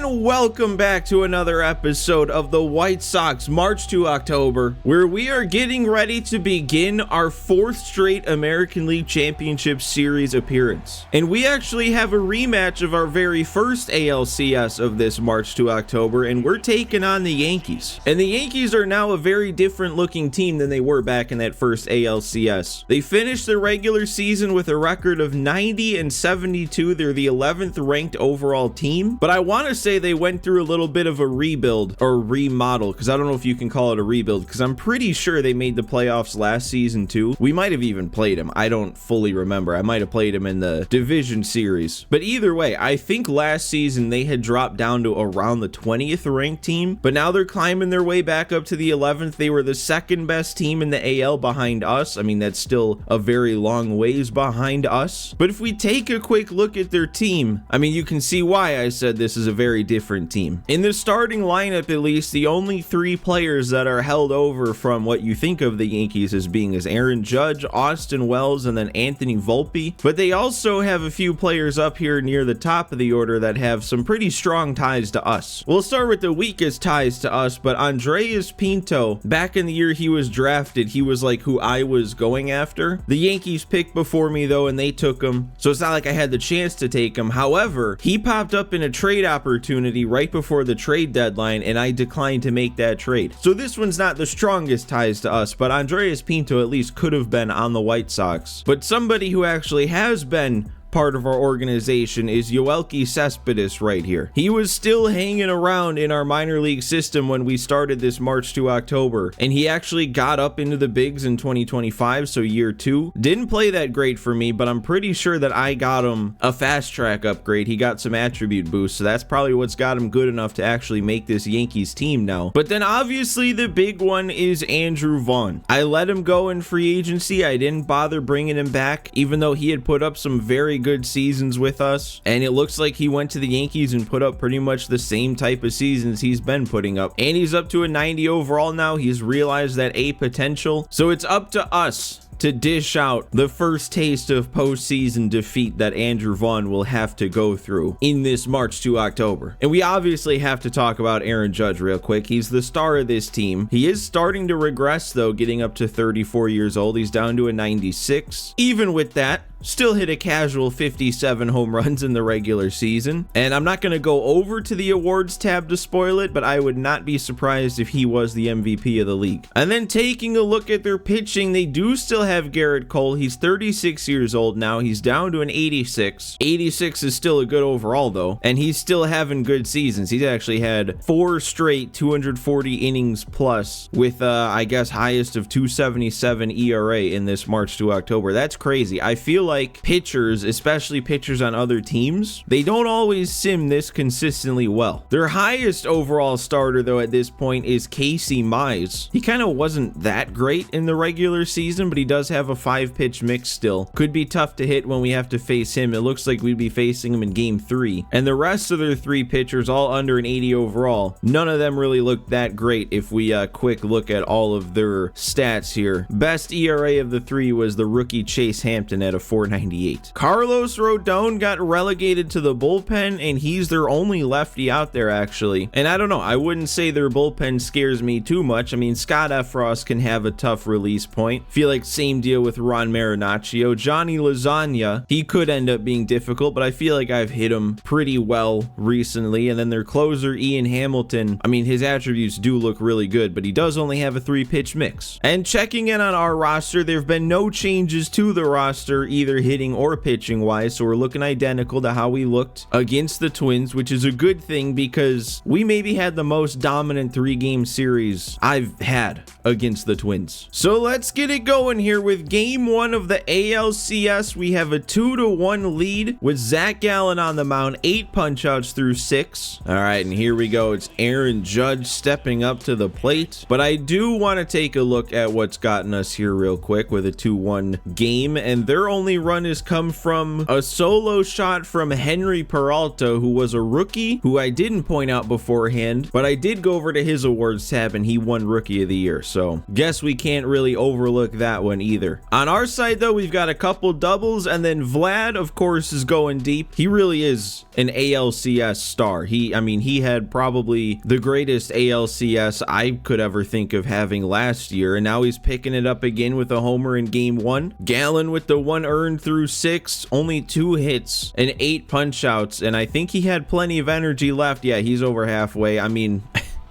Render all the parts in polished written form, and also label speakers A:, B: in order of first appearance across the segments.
A: and welcome back to another episode of the White Sox March to October, where we are getting ready to begin our fourth straight American League Championship Series appearance. And we actually have a rematch of our very first ALCS of this March to October, and we're taking on the Yankees. And the Yankees are now a very different looking team than they were back in that first ALCS. They finished the regular season with a record of 90-72. They're the 11th ranked overall team, but I want to say they went through a little bit of a rebuild or remodel, because I don't know if you can call it a rebuild, because I'm pretty sure they made the playoffs last season too. We might have even played them. I don't fully remember. I might have played them in the division series, but either way, I think last season they had dropped down to around the 20th ranked team, but now they're climbing their way back up to the 11th. They were the second best team in the AL behind us. I mean, that's still a very long ways behind us, but if we take a quick look at their team, I mean, you can see why I said this is a very different team. In the starting lineup, at least, the only three players that are held over from what you think of the Yankees as being is Aaron Judge, Austin Wells, and then Anthony Volpe. But they also have a few players up here near the top of the order that have some pretty strong ties to us. We'll start with the weakest ties to us, but Andreas Pinto, back in the year he was drafted, he was like who I was going after. The Yankees picked before me though, and they took him, so it's not like I had the chance to take him. However, he popped up in a trade opportunity right before the trade deadline, and I declined to make that trade. So this one's not the strongest ties to us, but Andreas Pinto at least could have been on the White Sox. But somebody who actually has been part of our organization is Yoelqui Cespedes right here. He was still hanging around in our minor league system when we started this March to October, and he actually got up into the bigs in 2025, so year 2. Didn't play that great for me, but I'm pretty sure that I got him a fast track upgrade. He got some attribute boosts, so that's probably what's got him good enough to actually make this Yankees team now. But then obviously the big one is Andrew Vaughn. I let him go in free agency. I didn't bother bringing him back, even though he had put up some very good seasons with us, and it looks like he went to the Yankees and put up pretty much the same type of seasons he's been putting up, and he's up to a 90 overall now. He's realized that A potential, so it's up to us to dish out the first taste of postseason defeat that Andrew Vaughn will have to go through in this March to October. And we obviously have to talk about Aaron Judge real quick. He's the star of this team. He is starting to regress though, getting up to 34 years old. He's down to a 96. Even with that, still hit a casual 57 home runs in the regular season. And I'm not going to go over to the awards tab to spoil it, but I would not be surprised if he was the MVP of the league. And then taking a look at their pitching, they do still have Garrett Cole. He's 36 years old now. He's down to an 86. 86 is still a good overall though, and he's still having good seasons. He's actually had 4 straight 240 innings plus with I guess highest of 277 ERA in this March to October. That's crazy. I feel like pitchers, especially pitchers on other teams, they don't always sim this consistently well. Their highest overall starter though at this point is Casey Mize. He kind of wasn't that great in the regular season, but he does have a 5-pitch mix still. Could be tough to hit when we have to face him. It looks like we'd be facing him in game 3. And the rest of their 3 pitchers all under an 80 overall. None of them really look that great if we quick look at all of their stats here. Best ERA of the 3 was the rookie Chase Hampton at a 498. Carlos Rodon got relegated to the bullpen, and he's their only lefty out there actually. And I don't know, I wouldn't say their bullpen scares me too much. I mean, Scott Efros can have a tough release point. Feel like same deal with Ron Marinaccio. Johnny Lasagna, he could end up being difficult, but I feel like I've hit him pretty well recently. And then their closer Ian Hamilton, I mean, his attributes do look really good, but he does only have a 3-pitch mix. And checking in on our roster, there have been no changes to the roster either hitting or pitching wise, so we're looking identical to how we looked against the Twins, which is a good thing because we maybe had the most dominant 3-game series I've had against the Twins. So let's get it going here with game 1 of the ALCS. We have a 2-1 lead with Zach Gallen on the mound, 8 punch outs through 6. All right, and here we go. It's Aaron Judge stepping up to the plate, but I do want to take a look at what's gotten us here real quick with a 2-1 game, and their only run has come from a solo shot from Henry Peralta, who was a rookie, who I didn't point out beforehand, but I did go over to his awards tab and he won Rookie of the Year. So guess we can't really overlook that one either. On our side though, we've got a couple doubles, and then Vlad, of course, is going deep. He really is an ALCS star. I mean, he had probably the greatest ALCS I could ever think of having last year, and now he's picking it up again with a homer in game 1. Gallen with the 1 earned through 6, only 2 hits and 8 punch outs, and I think he had plenty of energy left. Yeah, he's over halfway. I mean,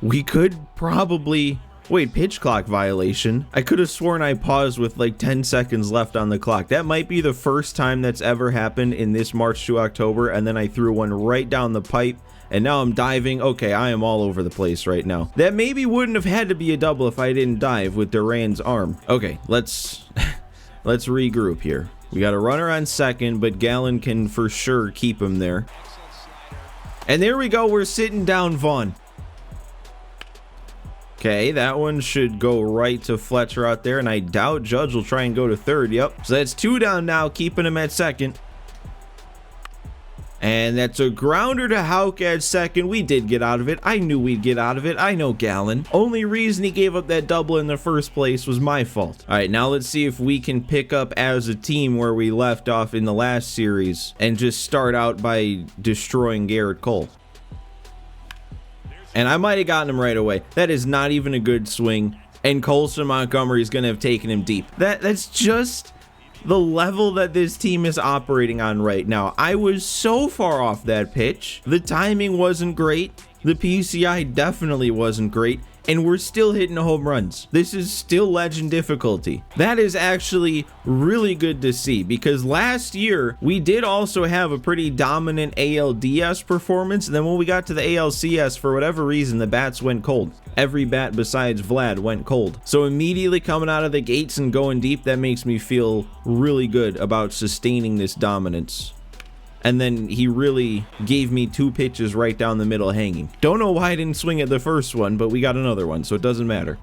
A: we could probably... Wait, pitch clock violation. I could have sworn I paused with like 10 seconds left on the clock. That might be the first time that's ever happened in this March to October, and then I threw one right down the pipe, and now I'm diving. Okay, I am all over the place right now. That maybe wouldn't have had to be a double if I didn't dive with Duran's arm. Okay, let's regroup here. We got a runner on second, but Gallen can for sure keep him there. And there we go, we're sitting down Vaughn. Okay, that one should go right to Fletcher out there, and I doubt Judge will try and go to third. Yep, so that's 2 down now, keeping him at second. And that's a grounder to Houck at second. We did get out of it. I knew we'd get out of it. I know Gallen. Only reason he gave up that double in the first place was my fault. All right, now let's see if we can pick up as a team where we left off in the last series and just start out by destroying Garrett Cole. And I might have gotten him right away. That is not even a good swing. And Colson Montgomery is going to have taken him deep. That's just the level that this team is operating on right now. I was so far off that pitch. The timing wasn't great. The PCI definitely wasn't great. And we're still hitting home runs. This is still legend difficulty. That is actually really good to see, because last year we did also have a pretty dominant ALDS performance, and then when we got to the ALCS, for whatever reason, the bats went cold. Every bat besides Vlad went cold. So immediately coming out of the gates and going deep, that makes me feel really good about sustaining this dominance. And then he really gave me 2 pitches right down the middle hanging. Don't know why I didn't swing at the first one, but we got another one, so it doesn't matter.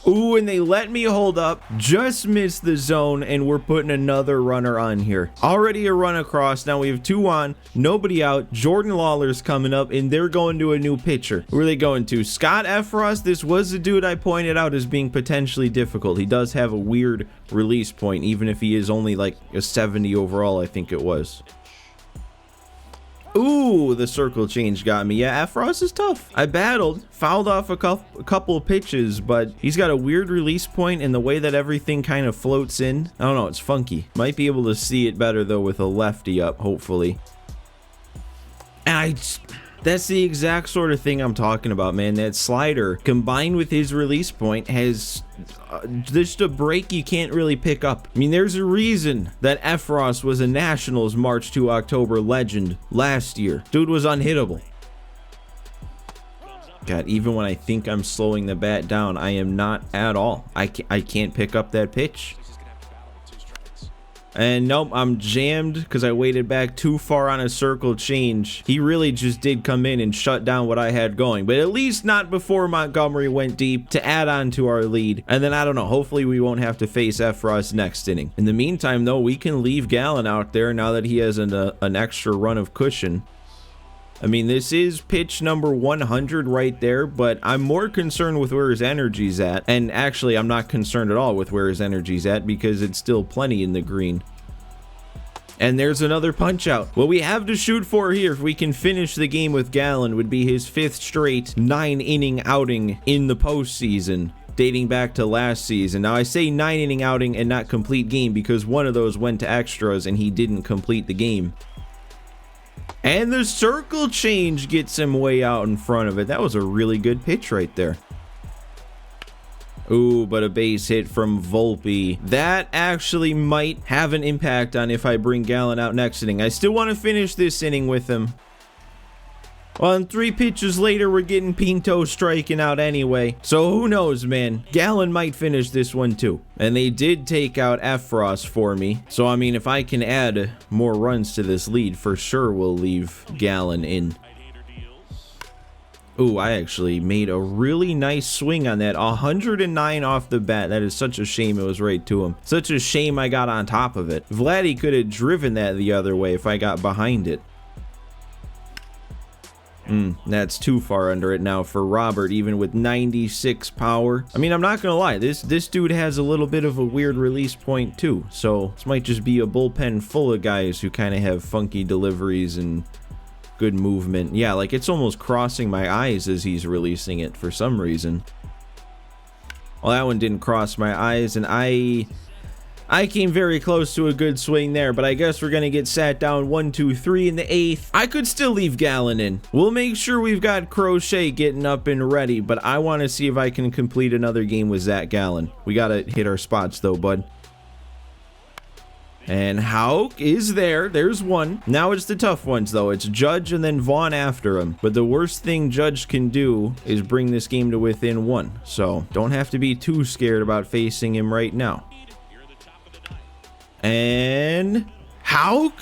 A: Ooh, and they let me hold up, just missed the zone, and we're putting another runner on here. Already a run across. Now we have 2 on, nobody out. Jordan Lawler's coming up, and they're going to a new pitcher. Who are they going to? Scott Efros. This was the dude I pointed out as being potentially difficult. He does have a weird release point, even if he is only like a 70 overall, I think it was. Ooh, the circle change got me. Yeah, Efros is tough. I battled, fouled off a couple pitches, but he's got a weird release point, and the way that everything kind of floats in, I don't know, it's funky. Might be able to see it better though with a lefty up, hopefully. And that's the exact sort of thing I'm talking about, man. That slider combined with his release point has just a break you can't really pick up. I mean, there's a reason that Efros was a Nationals March to October legend last year. Dude was unhittable. God, even when I think I'm slowing the bat down, I am not at all. I can't pick up that pitch. And nope, I'm jammed because I waited back too far on a circle change. He really just did come in and shut down what I had going, but at least not before Montgomery went deep to add on to our lead. And then I don't know, hopefully we won't have to face Efros next inning. In the meantime though, we can leave Gallen out there now that he has an extra run of cushion. I mean, this is pitch number 100 right there, but I'm more concerned with where his energy's at. And actually, I'm not concerned at all with where his energy's at because it's still plenty in the green. And there's another punch out. What we have to shoot for here, if we can finish the game with Gallen, would be his 5th straight 9-inning outing in the postseason, dating back to last season. Now, I say 9-inning outing and not complete game because one of those went to extras and he didn't complete the game. And the circle change gets him way out in front of it. That was a really good pitch right there. Ooh, but a base hit from Volpe. That actually might have an impact on if I bring Gallen out next inning. I still want to finish this inning with him. Well, and 3 pitches later, we're getting Pinto striking out anyway. So who knows, man? Gallen might finish this one too. And they did take out Efros for me. So, I mean, if I can add more runs to this lead, for sure we'll leave Gallen in. Ooh, I actually made a really nice swing on that. 109 off the bat. That is such a shame it was right to him. Such a shame I got on top of it. Vladdy could have driven that the other way if I got behind it. That's too far under it now for Robert, even with 96 power. I mean, I'm not gonna lie, this dude has a little bit of a weird release point too. So this might just be a bullpen full of guys who kind of have funky deliveries and good movement. Yeah, like it's almost crossing my eyes as he's releasing it for some reason. Well, that one didn't cross my eyes, and I came very close to a good swing there, but I guess we're gonna get sat down 1, 2, 3 in the 8th. I could still leave Gallen in. We'll make sure we've got Crochet getting up and ready, but I want to see if I can complete another game with Zach Gallen. We gotta hit our spots though, bud. And Houck is there. There's one. Now it's the tough ones, though. It's Judge and then Vaughn after him. But the worst thing Judge can do is bring this game to within 1. So don't have to be too scared about facing him right now. And Houck,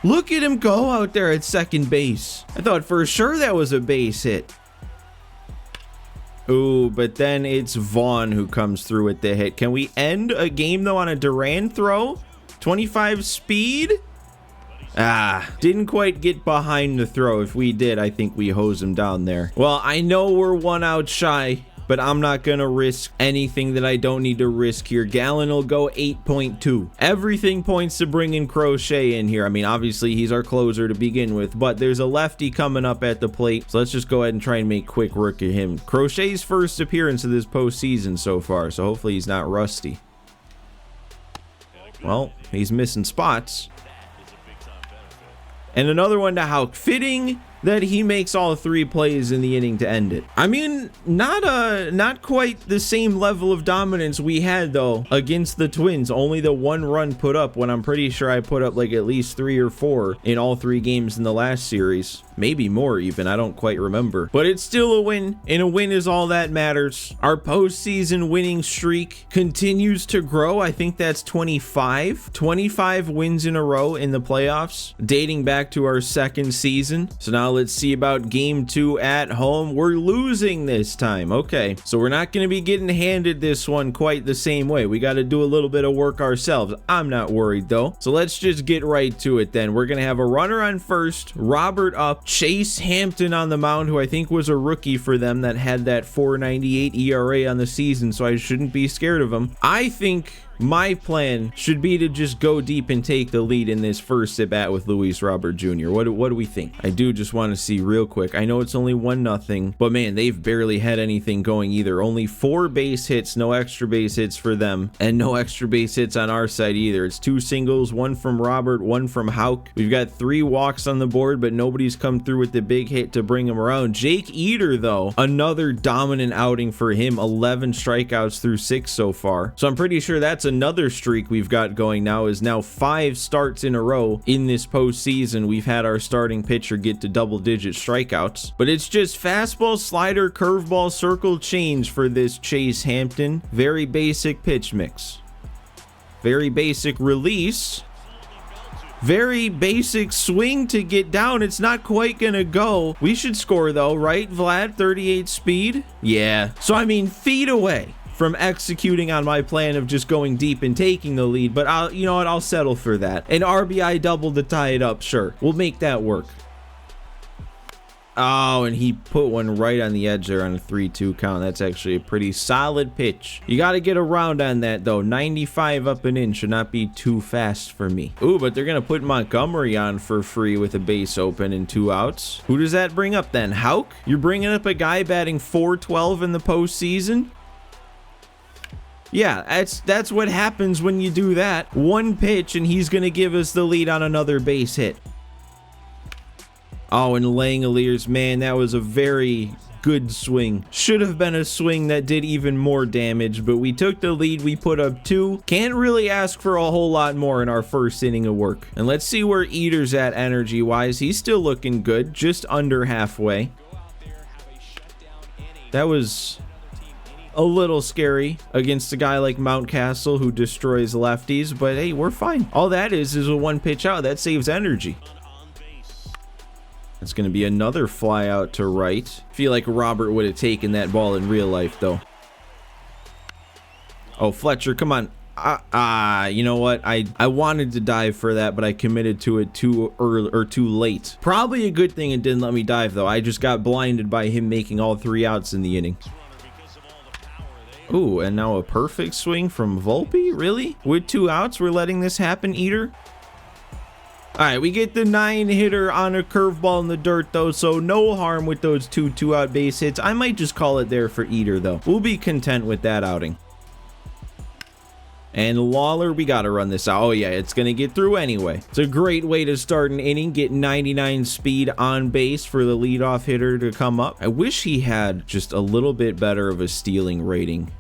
A: look at him go out there at second base. I thought for sure that was a base hit. Ooh, but then it's Vaughn who comes through with the hit. Can we end a game, though, on a Durand throw? 25 speed? Didn't quite get behind the throw. If we did, I think we hose him down there. Well, I know we're 1 out shy, but I'm not gonna risk anything that I don't need to risk here. Gallen will go 8.2. Everything points to bringing Crochet in here. I mean, obviously he's our closer to begin with, but there's a lefty coming up at the plate, so let's just go ahead and try and make quick work of him. Crochet's first appearance of this postseason so far, so hopefully he's not rusty. Well, he's missing spots. And another one to Houck. Fitting that he makes all 3 plays in the inning to end it. I mean, not quite the same level of dominance we had though against the Twins. Only the 1 run put up, when I'm pretty sure I put up like at least 3 or 4 in all 3 games in the last series. Maybe more even, I don't quite remember. But it's still a win, and a win is all that matters. Our postseason winning streak continues to grow. I think that's 25 wins in a row in the playoffs, dating back to our 2nd season. So now let's see about game 2 at home. We're losing this time. Okay, so we're not going to be getting handed this one quite the same way. We got to do a little bit of work ourselves. I'm not worried though. So let's just get right to it then. We're going to have a runner on first, Robert up, Chase Hampton on the mound, who I think was a rookie for them that had that 4.98 ERA on the season, so I shouldn't be scared of him. I think my plan should be to just go deep and take the lead in this first at bat with Luis Robert Jr. What do we think? I do just want to see real quick. I know it's only 1-0, but man, they've barely had anything going either. Only 4 base hits, no extra base hits for them, and no extra base hits on our side either. It's 2 singles, 1 from Robert, 1 from Houck. We've got 3 walks on the board, but nobody's come through with the big hit to bring him around. Jake Eater, though, another dominant outing for him. 11 strikeouts through 6 so far. So I'm pretty sure that's another streak we've got going now, is now 5 starts in a row in this postseason. We've had our starting pitcher get to double-digit strikeouts, but it's just fastball, slider, curveball, circle change for this Chase Hampton. Very basic pitch mix. Very basic release. Very basic swing to get down. It's not quite gonna go. We should score though, right, Vlad? 38 speed? Yeah. So I mean, feet away from executing on my plan of just going deep and taking the lead, but you know what, I'll settle for that. An RBI double to tie it up, sure. We'll make that work. Oh, and he put one right on the edge there on a 3-2 count. That's actually a pretty solid pitch. You got to get around on that, though. 95 up and in should not be too fast for me. Ooh, but they're going to put Montgomery on for free with a base open and 2 outs. Who does that bring up then? Houck? You're bringing up a guy batting .412 in the postseason? Yeah, that's what happens when you do that. 1 pitch, and he's going to give us the lead on another base hit. Oh, and Langoliers, man, that was a very good swing. Should have been a swing that did even more damage, but we took the lead. We put up 2. Can't really ask for a whole lot more in our first inning of work. And let's see where Eater's at energy-wise. He's still looking good, just under halfway. That was a little scary against a guy like Mountcastle who destroys lefties, but hey, we're fine. All that is a 1 pitch out. That saves energy. It's going to be another fly out to right. Feel like Robert would have taken that ball in real life, though. Oh, Fletcher, come on. You know what? I wanted to dive for that, but I committed to it too early or too late. Probably a good thing it didn't let me dive, though. I just got blinded by him making all 3 outs in the inning. Ooh, and now a perfect swing from Volpe? Really? With 2 outs, we're letting this happen, Eater? All right, we get the 9-hitter on a curveball in the dirt, though, so no harm with those 2 2-out base hits. I might just call it there for Eater, though. We'll be content with that outing. And Lawler, we got to run this out. Oh, yeah, it's going to get through anyway. It's a great way to start an inning, get 99 speed on base for the leadoff hitter to come up. I wish he had just a little bit better of a stealing rating,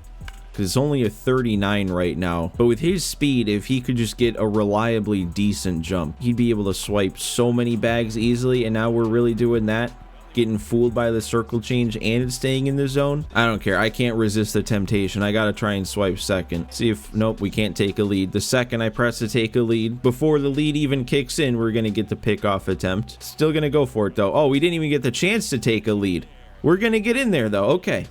A: because it's only a 39 right now. But with his speed, if he could just get a reliably decent jump, he'd be able to swipe so many bags easily. And now we're really doing that, getting fooled by the circle change and it's staying in the zone. I don't care. I can't resist the temptation. I gotta try and swipe second. See if, nope, we can't take a lead. The second I press to take a lead, before the lead even kicks in, we're gonna get the pickoff attempt. Still gonna go for it, though. Oh, we didn't even get the chance to take a lead. We're gonna get in there, though. Okay.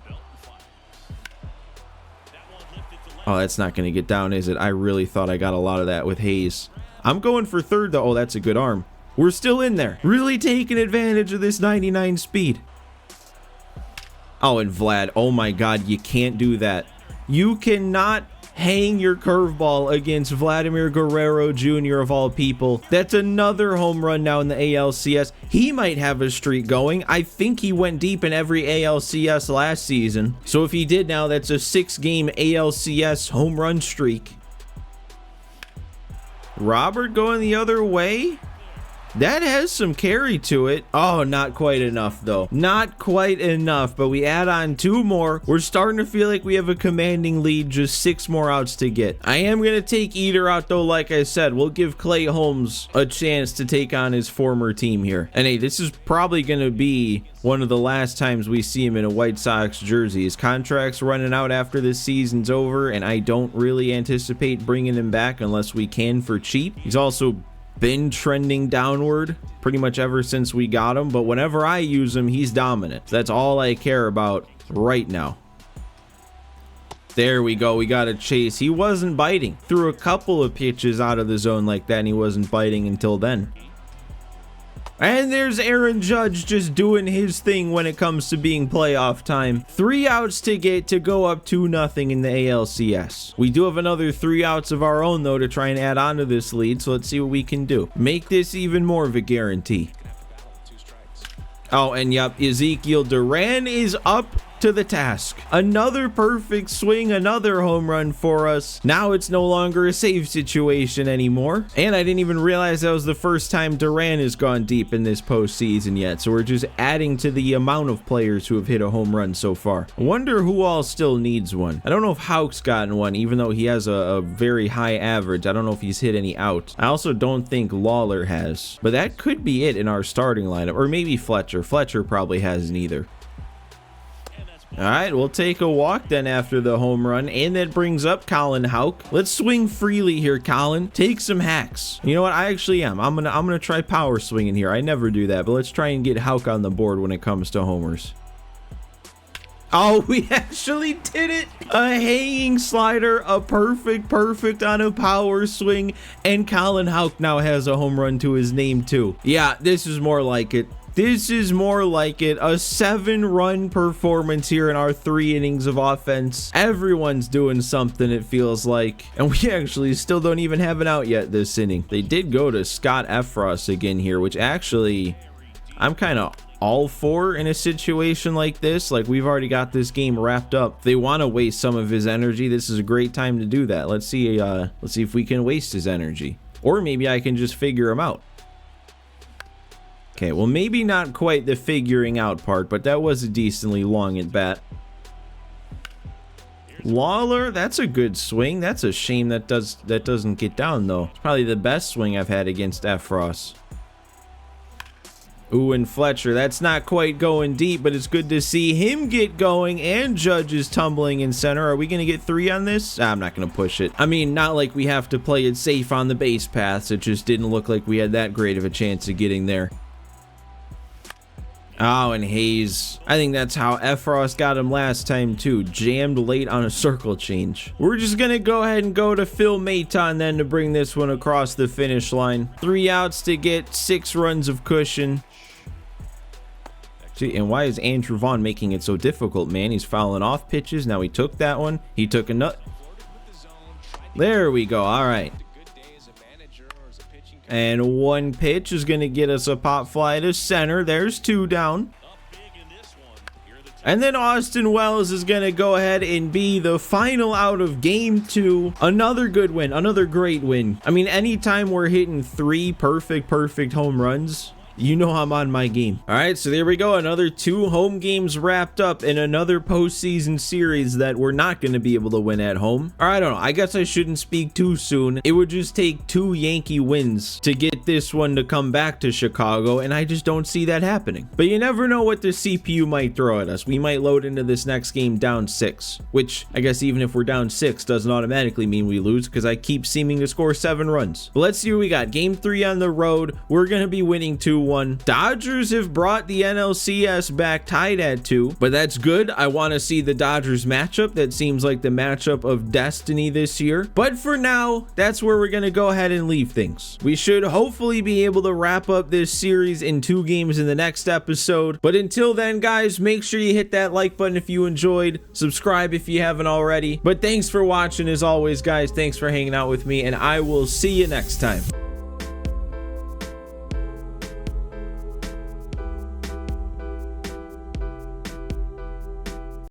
A: Oh, that's not going to get down, is it? I really thought I got a lot of that with Hayes. I'm going for third, though. Oh, that's a good arm. We're still in there. Really taking advantage of this 99 speed. Oh, and Vlad. Oh, my God. You can't do that. You cannot hang your curveball against Vladimir Guerrero Jr. of all people. That's another home run now in the ALCS. He might have a streak going. I think he went deep in every ALCS last season. So if he did now, that's a 6-game ALCS home run streak. Robert going the other way? That has some carry to it. Oh, not quite enough, though. Not quite enough, but we add on 2 more. We're starting to feel like we have a commanding lead, just 6 more outs to get. I am going to take Eater out, though, like I said. We'll give Clay Holmes a chance to take on his former team here. And hey, this is probably going to be one of the last times we see him in a White Sox jersey. His contract's running out after this season's over, and I don't really anticipate bringing him back unless we can for cheap. He's also been trending downward pretty much ever since we got him, but whenever I use him, he's dominant. That's all I care about right now. There we go. We got a chase. He wasn't biting. Threw a couple of pitches out of the zone like that, and he wasn't biting until then. And there's Aaron Judge just doing his thing when it comes to being playoff time. 3 outs to get to go up 2-0 in the ALCS. We do have another 3 outs of our own, though, to try and add on to this lead. So let's see what we can do. Make this even more of a guarantee. Oh, and yep, Ezekiel Duran is up to the task. Another perfect swing, another home run for us. Now it's no longer a save situation anymore. And I didn't even realize that was the first time Duran has gone deep in this postseason yet. So we're just adding to the amount of players who have hit a home run so far. I wonder who all still needs one. I don't know if Houck's gotten one, even though he has a very high average. I don't know if he's hit any out. I also don't think Lawler has. But that could be it in our starting lineup. Or maybe Fletcher. Fletcher probably has neither. All right, we'll take a walk then after the home run, and that brings up Colin Houck. Let's swing freely here, Colin. Take some hacks. You know what? I actually am. I'm gonna try power swinging here. I never do that, but let's try and get Houck on the board when it comes to homers. Oh, we actually did it. A hanging slider, a perfect on a power swing, and Colin Houck now has a home run to his name too. Yeah, this is more like it. This is more like it. A 7-run performance here in our 3 innings of offense. Everyone's doing something, it feels like. And we actually still don't even have an out yet this inning. They did go to Scott Effross again here, which actually I'm kind of all for in a situation like this. Like, we've already got this game wrapped up. If they want to waste some of his energy, this is a great time to do that. Let's see if we can waste his energy. Or maybe I can just figure him out. Okay, well, maybe not quite the figuring out part, but that was a decently long at bat. Lawler, that's a good swing. That's a shame that doesn't get down, though. It's probably the best swing I've had against Effross. Ooh, and Fletcher, that's not quite going deep, but it's good to see him get going, and Judge is tumbling in center. Are we going to get 3 on this? I'm not going to push it. I mean, not like we have to play it safe on the base paths. It just didn't look like we had that great of a chance of getting there. Oh, and Hayes. I think that's how Efros got him last time too. Jammed late on a circle change. We're just gonna go ahead and go to Phil Maton then to bring this one across the finish line. 3 outs to get 6 runs of cushion. See, and why is Andrew Vaughn making it so difficult, man? He's fouling off pitches. Now he took that one. He took a nut. There we go. All right. And 1 pitch is going to get us a pop fly to center. There's 2 down. And then Austin Wells is going to go ahead and be the final out of game 2. Another good win. Another great win. I mean, anytime we're hitting 3 perfect home runs, you know I'm on my game. All right, so there we go. Another 2 home games wrapped up in another postseason series that we're not going to be able to win at home. Or I don't know. I guess I shouldn't speak too soon. It would just take 2 Yankee wins to get this one to come back to Chicago, and I just don't see that happening. But you never know what the CPU might throw at us. We might load into this next game down 6, which I guess even if we're down 6 doesn't automatically mean we lose because I keep seeming to score 7 runs. But let's see what we got. Game 3 on the road. We're going to be winning 2-1. Dodgers have brought the NLCS back tied at 2, but that's good. I want to see the Dodgers matchup. That seems like the matchup of destiny this year. But for now, that's where we're going to go ahead and leave things. We should hopefully be able to wrap up this series in 2 games in the next episode. But until then, guys, make sure you hit that like button if you enjoyed. Subscribe if you haven't already. But thanks for watching as always, guys. Thanks for hanging out with me, and I will see you next time.